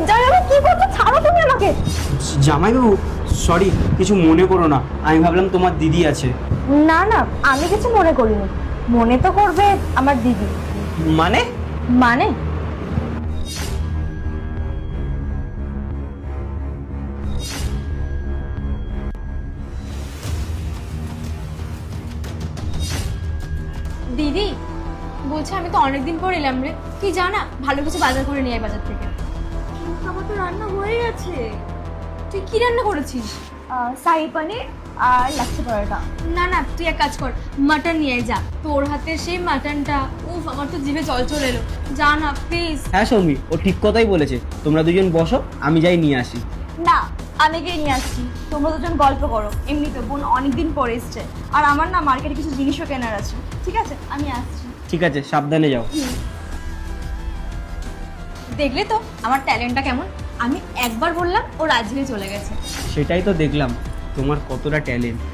জামাইবাবু কি করছো? ছাড়ো তুমি আমাকে। জামাইবাবু সরি, কিছু মনে করো না, আমি ভাবলাম তোমার দিদি আছে। না না, আমি কিছু মনে করিনি। মনে তো করবে আমার দিদি। মানে? মানে দিদি বলছে আমি তো অনেকদিন পর এলাম রে, তুই জানা ভালো কিছু বাজার করে নিয়ে আয় বাজার থেকে। আমার তো রান্না হয়ে গেছে। তুই কি রান্না করেছিস? শাহী পনির আর লাচ্ছি পরোটা। না না, তুই এক কাজ কর, মাটন নিয়ে আয় যা। তোর হাতের সেই মাটনটা, উফ আমার তো জিভে জল চলে এলো। যা না প্লিজ। হ্যাঁ সৌমি, ও ঠিক কথাই বলেছে, তোমরা দুজন বসো, আমি যাই নিয়ে আসি। না, আমি গিয়ে নিয়ে আসছি। তোমরা দুজন গল্প করো, এমনিতে বোন অনেকদিন পরে এসছে। আর আমার না মার্কেটে কিছু জিনিসও কেনার আছে। ঠিক আছে, আমি আসছি। ঠিক আছে, সাবধানে যাও। দেখলে তো আমার ট্যালেন্টটা কেমন? আমি একবার বললাম ও রাজি হয়ে চলে গেছে। সেটাই তো দেখলাম, তোমার কতটা ট্যালেন্ট।